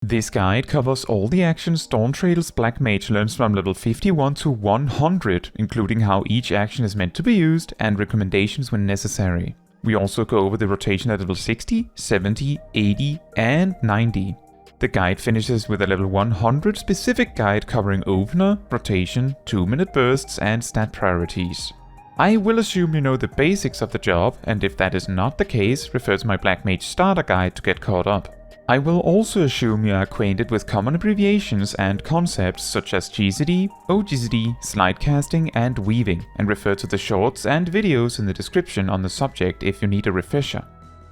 This guide covers all the actions Dawntrail Black Mage learns from level 51 to 100, including how each action is meant to be used and recommendations when necessary. We also go over the rotation at level 60, 70, 80 and 90. The guide finishes with a level 100 specific guide covering opener, rotation, 2-minute bursts and stat priorities. I will assume you know the basics of the job, and if that is not the case, refer to my Black Mage starter guide to get caught up. I will also assume you are acquainted with common abbreviations and concepts such as GCD, OGCD, slide casting and weaving, and refer to the shorts and videos in the description on the subject if you need a refresher.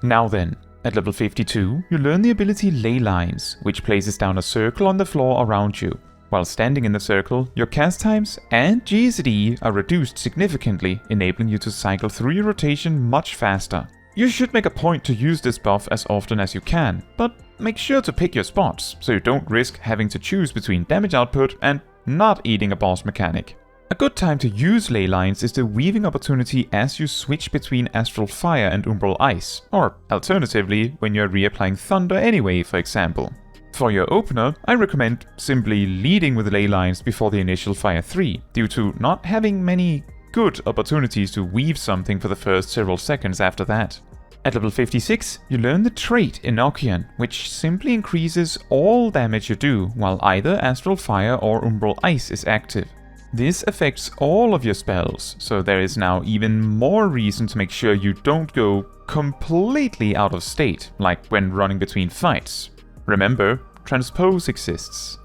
Now then, at level 52, you learn the ability Ley Lines, which places down a circle on the floor around you. While standing in the circle, your cast times and GCD are reduced significantly, enabling you to cycle through your rotation much faster. You should make a point to use this buff as often as you can, but make sure to pick your spots, so you don't risk having to choose between damage output and not eating a boss mechanic. A good time to use Ley Lines is the weaving opportunity as you switch between Astral Fire and Umbral Ice, or alternatively when you're reapplying Thunder anyway, for example. For your opener, I recommend simply leading with Ley Lines before the initial Fire 3, due to not having many good opportunities to weave something for the first several seconds after that. At level 56, you learn the trait Enochian, which simply increases all damage you do while either Astral Fire or Umbral Ice is active. This affects all of your spells, so there is now even more reason to make sure you don't go completely out of state, like when running between fights. Remember, Transpose exists.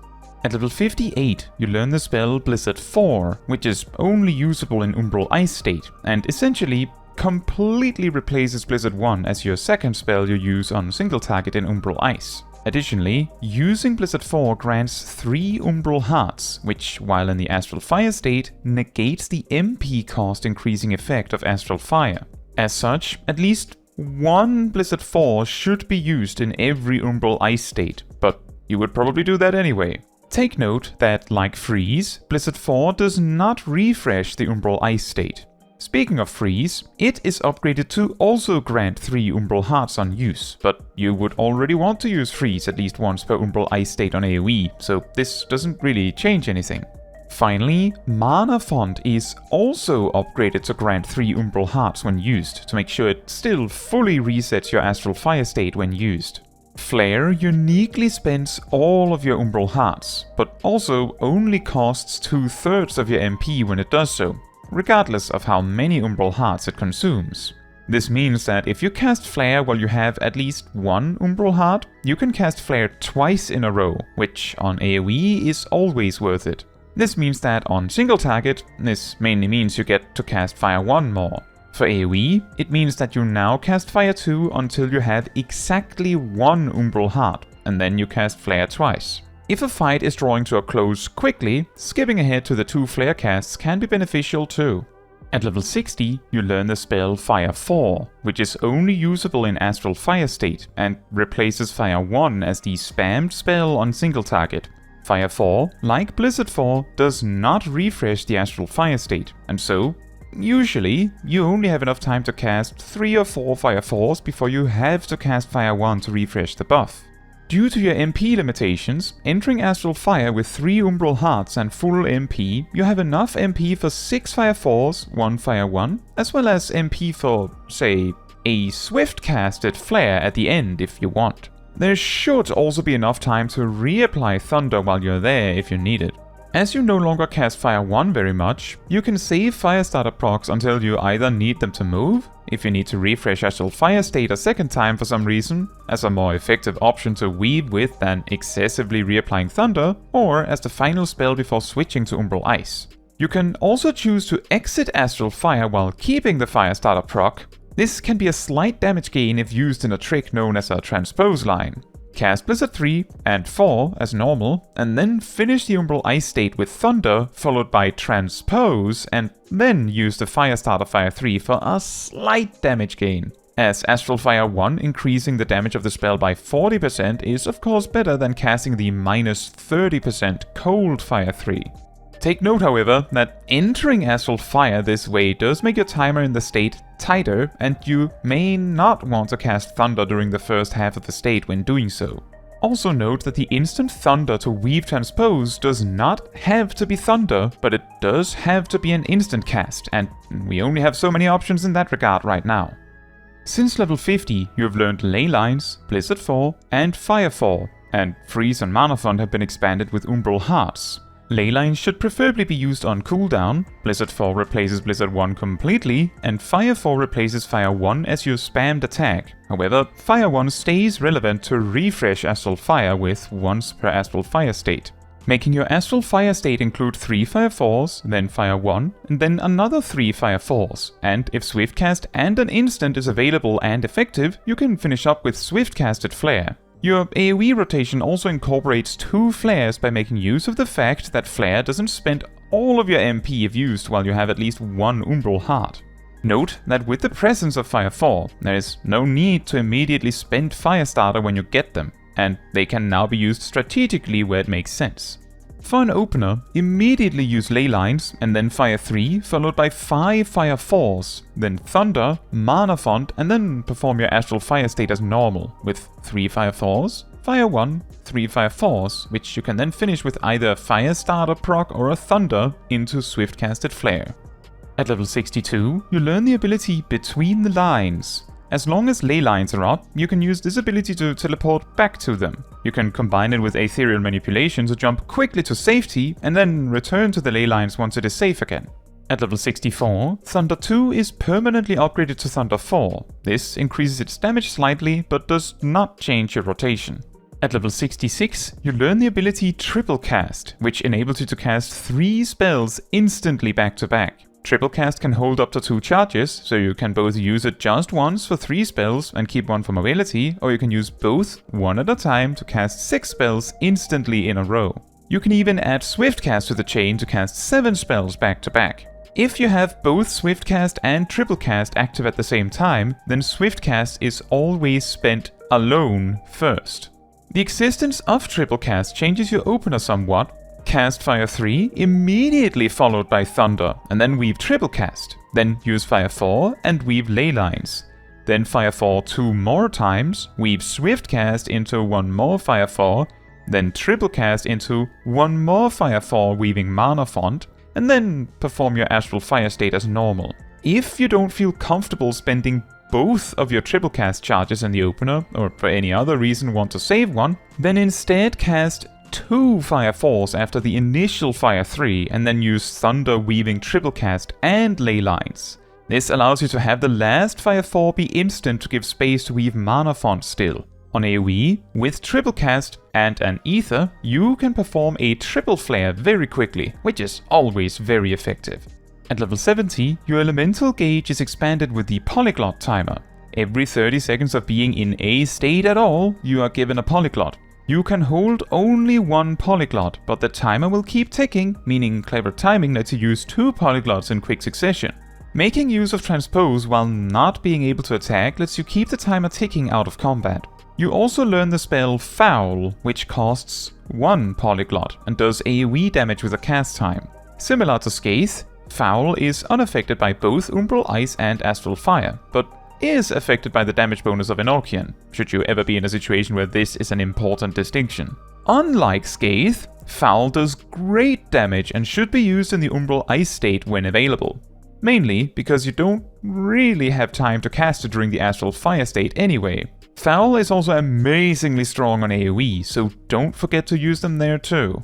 At level 58, you learn the spell Blizzard 4, which is only usable in Umbral Ice state, and essentially completely replaces Blizzard 1 as your second spell you use on single target in Umbral Ice. Additionally, using Blizzard 4 grants 3 Umbral Hearts, which, while in the Astral Fire state, negates the MP cost increasing effect of Astral Fire. As such, at least one Blizzard 4 should be used in every Umbral Ice state, but you would probably do that anyway. Take note that, like Freeze, Blizzard 4 does not refresh the Umbral Ice state. Speaking of Freeze, it is upgraded to also grant 3 Umbral Hearts on use, but you would already want to use Freeze at least once per Umbral Ice state on AoE, so this doesn't really change anything. Finally, Mana Font is also upgraded to grant 3 Umbral Hearts when used, to make sure it still fully resets your Astral Fire state when used. Flare uniquely spends all of your Umbral Hearts, but also only costs 2/3 of your MP when it does so, regardless of how many Umbral Hearts it consumes. This means that if you cast Flare while you have at least 1 Umbral Heart, you can cast Flare twice in a row, which on AoE is always worth it. This means that on single target, this mainly means you get to cast Fire 1 more. For AoE, it means that you now cast Fire 2 until you have exactly 1 Umbral Heart, and then you cast Flare twice. If a fight is drawing to a close quickly, skipping ahead to the 2 Flare casts can be beneficial too. At level 60, you learn the spell Fire 4, which is only usable in Astral Fire state, and replaces Fire 1 as the spammed spell on single target. Fire 4, like Blizzard 4, does not refresh the Astral Fire state, and so, usually, you only have enough time to cast 3 or 4 Fire 4s before you have to cast Fire 1 to refresh the buff. Due to your MP limitations, entering Astral Fire with 3 Umbral Hearts and full MP, you have enough MP for 6 Fire 4s, 1 Fire 1, as well as MP for, say, a swift-casted Flare at the end if you want. There should also be enough time to reapply Thunder while you're there if you need it. As you no longer cast Fire 1 very much, you can save Firestarter procs until you either need them to move, if you need to refresh Astral Fire state a second time for some reason, as a more effective option to weave with than excessively reapplying Thunder, or as the final spell before switching to Umbral Ice. You can also choose to exit Astral Fire while keeping the Firestarter proc. This can be a slight damage gain if used in a trick known as a Transpose line. Cast Blizzard 3 and 4 as normal, and then finish the Umbral Ice state with Thunder, followed by Transpose, and then use the Firestarter Fire 3 for a slight damage gain. As Astral Fire 1 increasing the damage of the spell by 40% is of course better than casting the minus 30% Cold Fire 3. Take note, however, that entering Astral Fire this way does make your timer in the state tighter, and you may not want to cast Thunder during the first half of the state when doing so. Also note that the instant Thunder to Weave Transpose does not have to be Thunder, but it does have to be an instant cast, and we only have so many options in that regard right now. Since level 50, you have learned Ley Lines, Blizzard Fall, and Fire Fall, and Freeze and Mana Font have been expanded with Umbral Hearts. Ley Lines should preferably be used on cooldown, Blizzard Fall replaces Blizzard 1 completely, and Fire Fall replaces Fire 1 as your spammed attack. However, Fire 1 stays relevant to refresh Astral Fire with once per Astral Fire state, making your Astral Fire state include 3 Fire Falls, then Fire 1, and then another 3 Fire Falls, and if Swiftcast and an instant is available and effective, you can finish up with Swiftcasted Flare. Your AoE rotation also incorporates 2 flares by making use of the fact that flare doesn't spend all of your MP if used while you have at least 1 Umbral Heart. Note that with the presence of Fire 4, there is no need to immediately spend Firestarter when you get them, and they can now be used strategically where it makes sense. For an opener, immediately use Ley Lines and then Fire 3 followed by 5 Fire 4s, then Thunder, Mana Font, and then perform your Astral Fire state as normal, with 3 Fire 4s, Fire 1, 3 Fire 4s, which you can then finish with either a Firestarter proc or a Thunder into Swiftcasted Flare. At level 62, you learn the ability Between the Lines. As long as Ley Lines are up, you can use this ability to teleport back to them. You can combine it with Ethereal Manipulation to jump quickly to safety and then return to the Ley Lines once it is safe again. At level 64, Thunder 2 is permanently upgraded to Thunder 4. This increases its damage slightly, but does not change your rotation. At level 66, you learn the ability Triplecast, which enables you to cast 3 spells instantly back to back. Triplecast can hold up to 2 charges, so you can both use it just once for 3 spells and keep 1 for mobility, or you can use both one at a time to cast 6 spells instantly in a row. You can even add Swiftcast to the chain to cast 7 spells back to back. If you have both Swiftcast and Triplecast active at the same time, then Swiftcast is always spent alone first. The existence of Triplecast changes your opener somewhat. Cast Fire 3 immediately followed by Thunder, and then weave Triplecast. Then use Fire 4 and weave Ley Lines. Then Fire 4 2 more times, weave Swiftcast into 1 more Fire 4, then Triplecast into 1 more Fire 4 weaving Mana Font, and then perform your Astral Fire state as normal. If you don't feel comfortable spending both of your Triplecast charges in the opener, or for any other reason want to save one, then instead cast 2 Fire 4s after the initial Fire 3 and then use Thunder weaving Triplecast and Ley Lines. This allows you to have the last Fire 4 be instant to give space to weave Mana Font still. On AoE, with Triplecast and an Ether, you can perform a triple flare very quickly, which is always very effective. At level 70, your elemental gauge is expanded with the Polyglot timer. Every 30 seconds of being in a state at all, you are given a Polyglot. You can hold only 1 Polyglot, but the timer will keep ticking, meaning clever timing lets you use 2 Polyglots in quick succession. Making use of Transpose while not being able to attack lets you keep the timer ticking out of combat. You also learn the spell Foul, which costs 1 Polyglot and does AoE damage with a cast time. Similar to Scathe, Foul is unaffected by both Umbral Ice and Astral Fire, but is affected by the damage bonus of Enochian, should you ever be in a situation where this is an important distinction. Unlike Scathe, Foul does great damage and should be used in the Umbral Ice state when available. Mainly because you don't really have time to cast it during the Astral Fire state anyway. Foul is also amazingly strong on AoE, so don't forget to use them there too.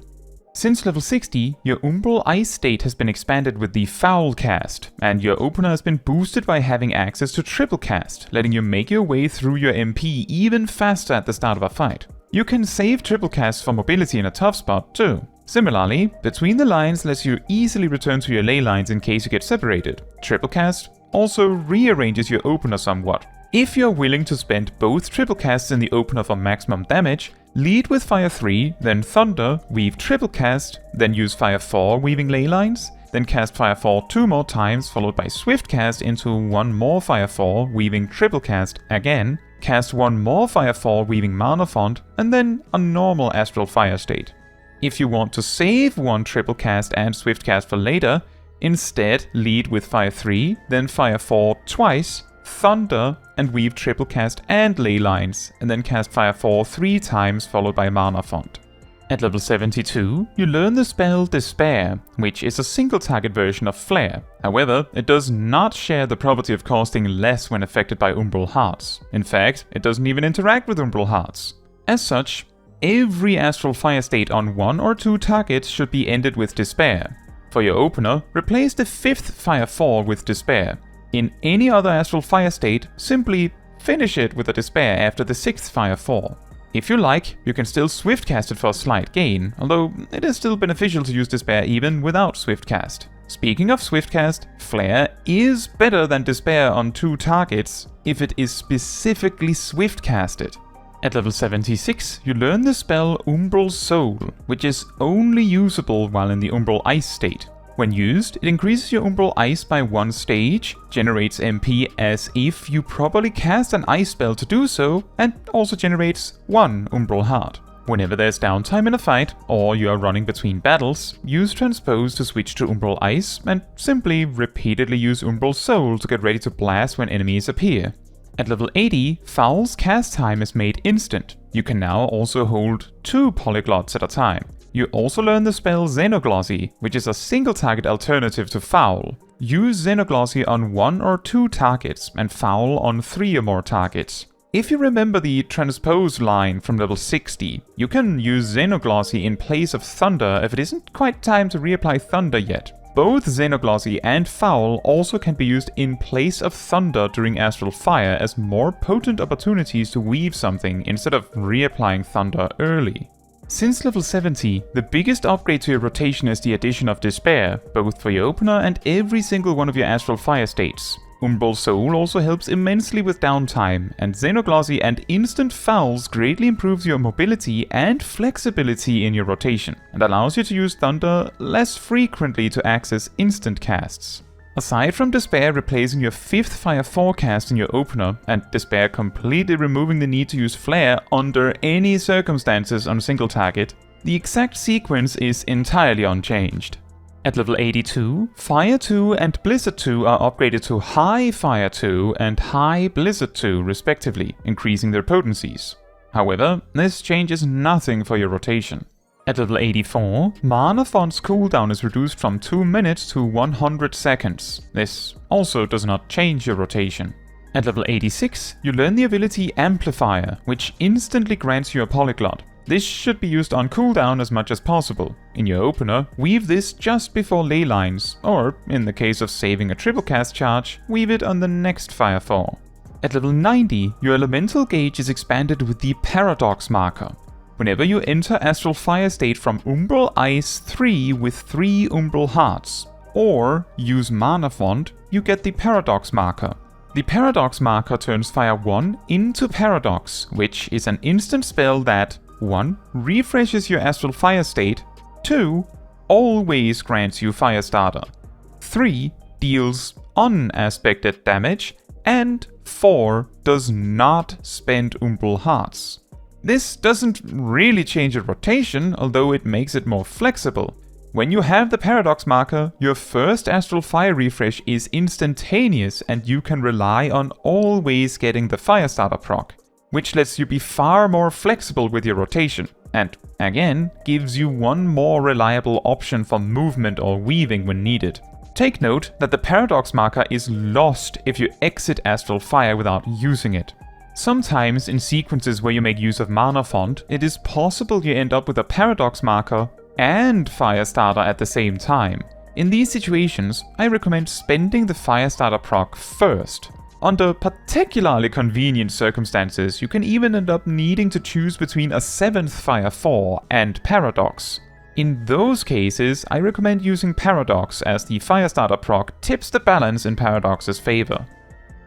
Since level 60, your Umbral Ice state has been expanded with the Foul cast, and your opener has been boosted by having access to Triplecast, letting you make your way through your MP even faster at the start of a fight. You can save Triplecast for mobility in a tough spot too. Similarly, Between the Lines lets you easily return to your Ley Lines in case you get separated. Triplecast also rearranges your opener somewhat. If you're willing to spend both Triplecasts in the opener for maximum damage, lead with Fire 3, then Thunder, weave Triplecast, then use Fire 4 weaving Ley Lines, then cast Fire 4 2 more times followed by Swiftcast into 1 more Fire 4 weaving Triplecast again, cast 1 more Fire 4 weaving Mana Font, and then a normal Astral Fire state. If you want to save 1 Triplecast and Swiftcast for later, instead lead with Fire 3, then Fire 4 twice, Thunder, and weave Triplecast and Ley Lines, and then cast Fire 4 3 times followed by Mana Font. At level 72, you learn the spell Despair, which is a single target version of Flare. However, it does not share the property of costing less when affected by Umbral Hearts. In fact, it doesn't even interact with Umbral Hearts. As such, every Astral Fire state on 1 or 2 targets should be ended with Despair. For your opener, replace the 5th Fire 4 with Despair. In any other Astral Fire state, simply finish it with a Despair after the 6th Fire 4. If you like, you can still Swiftcast it for a slight gain, although it is still beneficial to use Despair even without Swiftcast. Speaking of Swiftcast, Flare is better than Despair on 2 targets if it is specifically Swiftcasted. At level 76, you learn the spell Umbral Soul, which is only usable while in the Umbral Ice state. When used, it increases your Umbral Ice by 1 stage, generates MP as if you properly cast an ice spell to do so, and also generates 1 Umbral Heart. Whenever there's downtime in a fight, or you are running between battles, use Transpose to switch to Umbral Ice, and simply repeatedly use Umbral Soul to get ready to blast when enemies appear. At level 80, Foul's cast time is made instant. You can now also hold 2 Polyglots at a time. You also learn the spell Xenoglossy, which is a single target alternative to Foul. Use Xenoglossy on 1 or 2 targets and Foul on 3 or more targets. If you remember the Transpose line from level 60, you can use Xenoglossy in place of Thunder if it isn't quite time to reapply Thunder yet. Both Xenoglossy and Foul also can be used in place of Thunder during Astral Fire as more potent opportunities to weave something instead of reapplying Thunder early. Since level 70, the biggest upgrade to your rotation is the addition of Despair, both for your opener and every single one of your Astral Fire states. Umbral Soul also helps immensely with downtime, and Xenoglossy and Instant Fouls greatly improves your mobility and flexibility in your rotation, and allows you to use Thunder less frequently to access instant casts. Aside from Despair replacing your 5th Fire 4 cast in your opener, and Despair completely removing the need to use Flare under any circumstances on a single target, the exact sequence is entirely unchanged. At level 82, Fire 2 and Blizzard 2 are upgraded to High Fire 2 and High Blizzard 2 respectively, increasing their potencies. However, this changes nothing for your rotation. At level 84, Mana Font's cooldown is reduced from 2 minutes to 100 seconds. This also does not change your rotation. At level 86, you learn the ability Amplifier, which instantly grants you a Polyglot. This should be used on cooldown as much as possible. In your opener, weave this just before Ley Lines, or, in the case of saving a Triplecast charge, weave it on the next Fire 4. At level 90, your elemental gauge is expanded with the Paradox marker. Whenever you enter Astral Fire state from Umbral Ice 3 with 3 Umbral Hearts, or use Mana Font, you get the Paradox marker. The Paradox marker turns Fire 1 into Paradox, which is an instant spell that 1. Refreshes your Astral Fire state, 2. Always grants you Firestarter, 3. Deals unaspected damage, and 4. Does not spend Umbral Hearts. This doesn't really change your rotation, although it makes it more flexible. When you have the Paradox marker, your first Astral Fire refresh is instantaneous and you can rely on always getting the Firestarter proc, which lets you be far more flexible with your rotation, and again, gives you one more reliable option for movement or weaving when needed. Take note that the Paradox marker is lost if you exit Astral Fire without using it. Sometimes in sequences where you make use of Mana Font, it is possible you end up with a Paradox marker and Firestarter at the same time. In these situations, I recommend spending the Firestarter proc first. Under particularly convenient circumstances, you can even end up needing to choose between a 7th Fire 4 and Paradox. In those cases, I recommend using Paradox as the Firestarter proc tips the balance in Paradox's favor.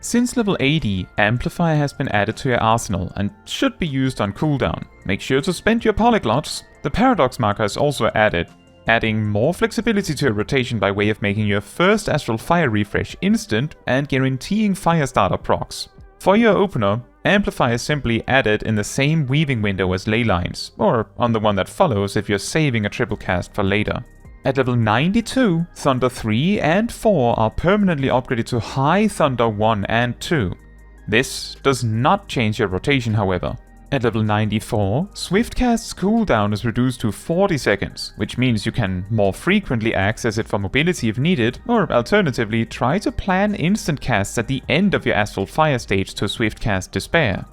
Since level 80, Amplifier has been added to your arsenal and should be used on cooldown. Make sure to spend your Polyglots. The Paradox marker is also added, adding more flexibility to your rotation by way of making your first Astral Fire refresh instant and guaranteeing Firestarter procs. For your opener, Amplifier is simply added in the same weaving window as Ley Lines, or on the one that follows if you're saving a Triplecast for later. At level 92, Thunder 3 and 4 are permanently upgraded to High Thunder 1 and 2. This does not change your rotation, however. At level 94, Swiftcast's cooldown is reduced to 40 seconds, which means you can more frequently access it for mobility if needed, or alternatively try to plan instant casts at the end of your Astral Fire stage to Swiftcast Despair.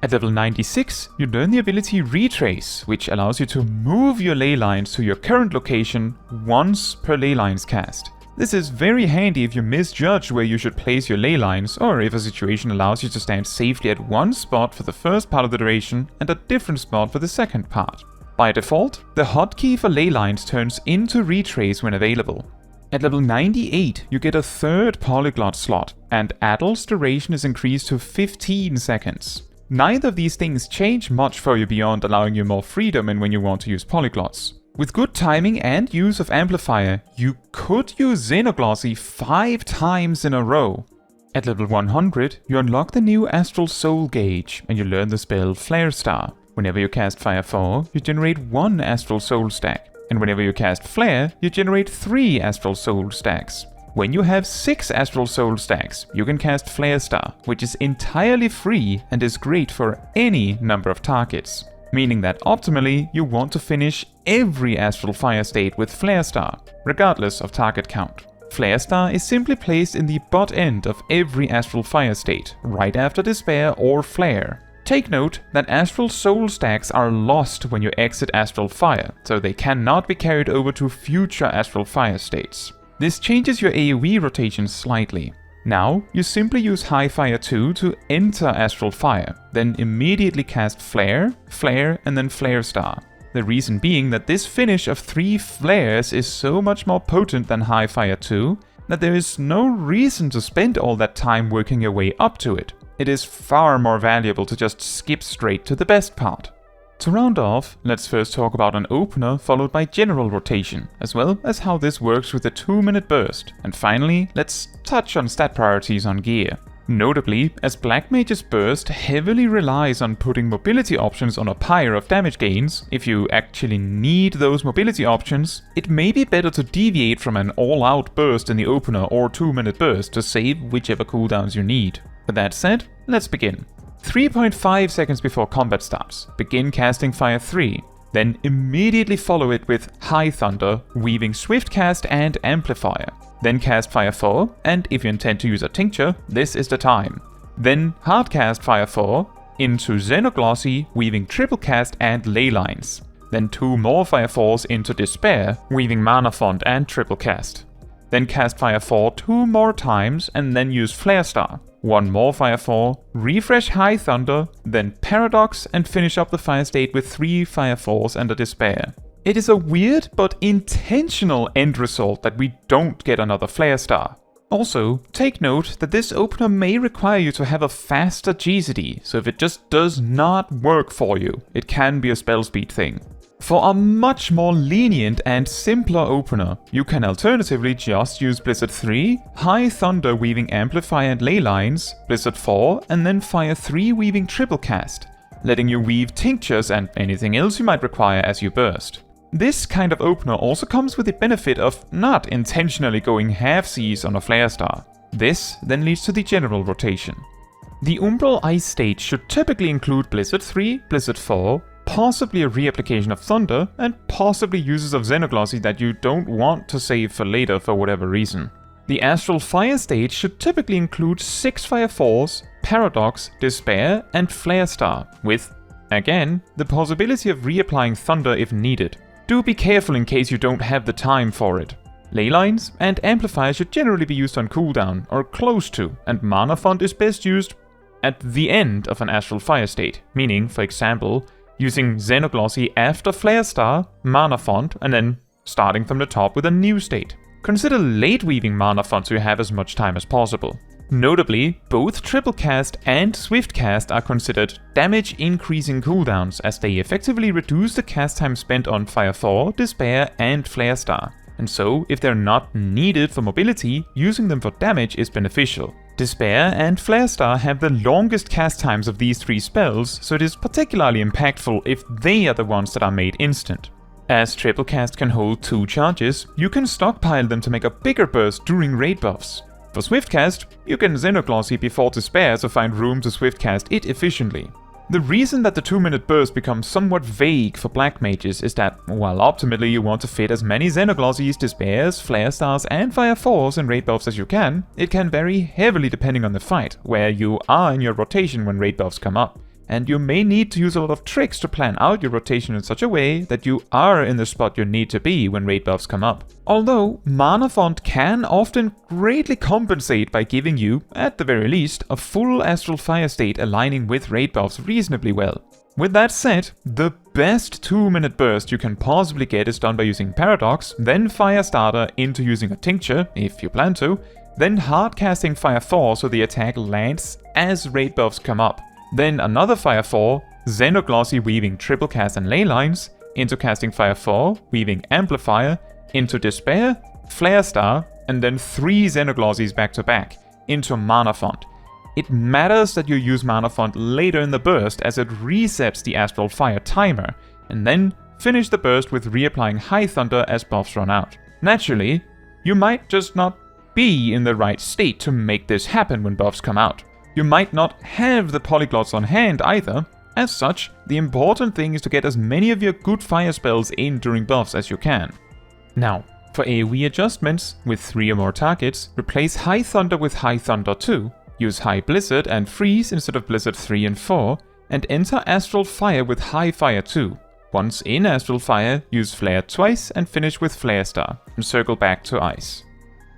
At level 96, you learn the ability Retrace, which allows you to move your ley lines to your current location once per ley lines cast. This is very handy if you misjudge where you should place your ley lines, or if a situation allows you to stand safely at one spot for the first part of the duration and a different spot for the second part. By default, the hotkey for ley lines turns into Retrace when available. At level 98, you get a third Polyglot slot, and Addle's duration is increased to 15 seconds. Neither of these things change much for you beyond allowing you more freedom in when you want to use Polyglots. With good timing and use of Amplifier, you could use Xenoglossy 5 times in a row. At level 100, you unlock the new Astral Soul gauge, and you learn the spell Flare Star. Whenever you cast Fire 4, you generate 1 Astral Soul stack, and whenever you cast Flare, you generate 3 Astral Soul stacks. When you have 6 Astral Soul stacks, you can cast Flare Star, which is entirely free and is great for any number of targets. Meaning that optimally, you want to finish every Astral Fire state with Flare Star, regardless of target count. Flare Star is simply placed in the butt end of every Astral Fire state, right after Despair or Flare. Take note that Astral Soul stacks are lost when you exit Astral Fire, so they cannot be carried over to future Astral Fire states. This changes your AoE rotation slightly. Now, you simply use High Fire 2 to enter Astral Fire, then immediately cast Flare, Flare, and then Flare Star. The reason being that this finish of 3 flares is so much more potent than High Fire 2 that there is no reason to spend all that time working your way up to it. It is far more valuable to just skip straight to the best part. To round off, let's first talk about an opener followed by general rotation, as well as how this works with a 2-minute burst, and finally, let's touch on stat priorities on gear. Notably, as Black Mage's burst heavily relies on putting mobility options on a pyre of damage gains, if you actually need those mobility options, it may be better to deviate from an all-out burst in the opener or 2-minute burst to save whichever cooldowns you need. With that said, let's begin. 3.5 seconds before combat starts, begin casting Fire 3, then immediately follow it with High Thunder, weaving Swiftcast and Amplifier. Then cast Fire 4, and if you intend to use a tincture, this is the time. Then hardcast Fire 4 into Xenoglossy, weaving Triplecast and Ley Lines. Then 2 more Fire 4s into Despair, weaving Mana Font and Triplecast. Then cast Fire 4 2 more times and then use Flare Star. 1 more Fire 4, refresh High Thunder, then Paradox and finish up the fire state with 3 Fire 4s and a Despair. It is a weird but intentional end result that we don't get another Flare Star. Also, take note that this opener may require you to have a faster GCD, so if it just does not work for you, it can be a spell speed thing. For a much more lenient and simpler opener, you can alternatively just use Blizzard 3, High Thunder weaving Amplifier and Ley Lines, Blizzard 4, and then Fire 3 weaving Triplecast, letting you weave tinctures and anything else you might require as you burst. This kind of opener also comes with the benefit of not intentionally going half-Cs on a Flare Star. This then leads to the general rotation. The Umbral Ice stage should typically include Blizzard 3, Blizzard 4, possibly a reapplication of Thunder, and possibly uses of Xenoglossy that you don't want to save for later for whatever reason. The Astral Fire stage should typically include 6 Fire 4s, Paradox, Despair, and Flare Star, with, again, the possibility of reapplying Thunder if needed. Do be careful in case you don't have the time for it. Ley Lines and Amplifier should generally be used on cooldown, or close to, and Mana Font is best used at the end of an Astral Fire state, meaning, for example, using Xenoglossy after Flare Star, Mana Font, and then starting from the top with a new state. Consider late weaving Mana Font so you have as much time as possible. Notably, both Triplecast and Swiftcast are considered damage increasing cooldowns as they effectively reduce the cast time spent on Fire 4, Despair, and Flare Star. And so, if they're not needed for mobility, using them for damage is beneficial. Despair and Flare Star have the longest cast times of these 3 spells, so it is particularly impactful if they are the ones that are made instant. As Triplecast can hold 2 charges, you can stockpile them to make a bigger burst during raid buffs. For Swiftcast, you can Xenoglossy before Despair to find room to Swiftcast it efficiently. The reason that the 2-minute burst becomes somewhat vague for Black Mages is that, while optimally you want to fit as many Xenoglossies, Despairs, Flare Stars and Fire 4s in raid buffs as you can, it can vary heavily depending on the fight, where you are in your rotation when raid buffs come up. And you may need to use a lot of tricks to plan out your rotation in such a way that you are in the spot you need to be when raid buffs come up. Although, Mana Font can often greatly compensate by giving you, at the very least, a full Astral Fire state aligning with raid buffs reasonably well. With that said, the best 2-minute burst you can possibly get is done by using Paradox, then Fire Starter into using a Tincture, if you plan to, then hard casting Fire 4 so the attack lands as raid buffs come up. Then another Fire 4, Xenoglossy weaving Triplecast and Ley Lines, into casting Fire 4, weaving Amplifier, into Despair, Flare Star, and then 3 Xenoglossies back to back, into Mana Font. It matters that you use Mana Font later in the burst as it resets the Astral Fire timer, and then finish the burst with reapplying High Thunder as buffs run out. Naturally, you might just not be in the right state to make this happen when buffs come out. You might not have the Polyglots on hand either. As such, the important thing is to get as many of your good fire spells in during buffs as you can. Now, for AoE adjustments, with 3 or more targets, replace High Thunder with High Thunder 2, use High Blizzard and Freeze instead of Blizzard 3 and 4, and enter Astral Fire with High Fire 2. Once in Astral Fire, use Flare twice and finish with Flare Star, and circle back to Ice.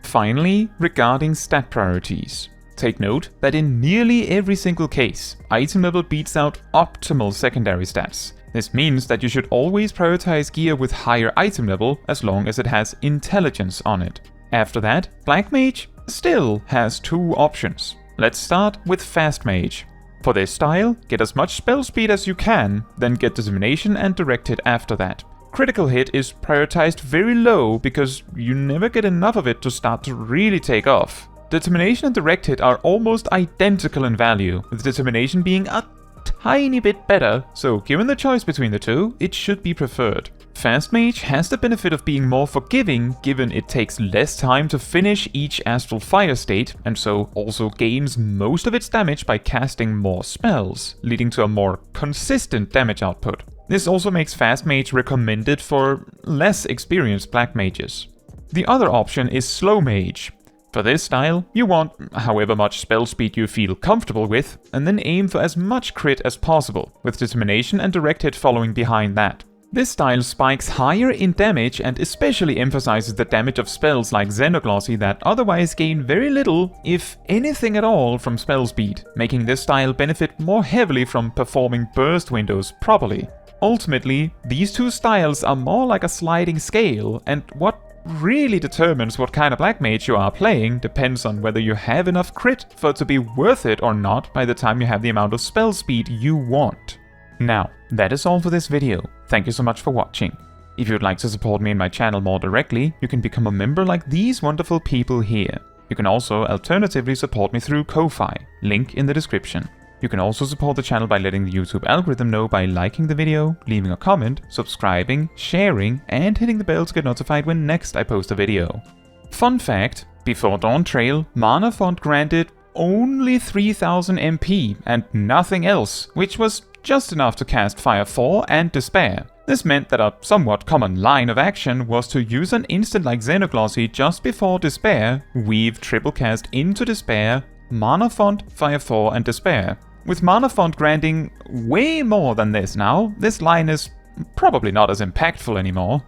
Finally, regarding stat priorities. Take note that in nearly every single case, item level beats out optimal secondary stats. This means that you should always prioritize gear with higher item level as long as it has intelligence on it. After that, Black Mage still has 2 options. Let's start with Fast Mage. For this style, get as much spell speed as you can, then get Determination and Direct Hit after that. Critical Hit is prioritized very low because you never get enough of it to start to really take off. Determination and Direct Hit are almost identical in value, with Determination being a tiny bit better, so given the choice between the two, it should be preferred. Fast Mage has the benefit of being more forgiving, given it takes less time to finish each Astral Fire state, and so also gains most of its damage by casting more spells, leading to a more consistent damage output. This also makes Fast Mage recommended for less experienced Black Mages. The other option is Slow Mage. For this style, you want however much spell speed you feel comfortable with, and then aim for as much crit as possible, with Determination and Direct Hit following behind that. This style spikes higher in damage and especially emphasizes the damage of spells like Xenoglossy that otherwise gain very little, if anything at all, from spell speed, making this style benefit more heavily from performing burst windows properly. Ultimately, these 2 styles are more like a sliding scale, and what really determines what kind of Black Mage you are playing depends on whether you have enough crit for it to be worth it or not by the time you have the amount of spell speed you want. Now, that is all for this video. Thank you so much for watching. If you would like to support me and my channel more directly, you can become a member like these wonderful people here. You can also alternatively support me through Ko-Fi, link in the description. You can also support the channel by letting the YouTube algorithm know by liking the video, leaving a comment, subscribing, sharing, and hitting the bell to get notified when next I post a video. Fun fact, before Dawntrail, Mana Font granted only 3000 MP and nothing else, which was just enough to cast Fire 4 and Despair. This meant that a somewhat common line of action was to use an instant like Xenoglossy just before Despair, weave Triplecast into Despair, Mana Font, Fire 4 and Despair. With Mana Font granting way more than this now, this line is probably not as impactful anymore.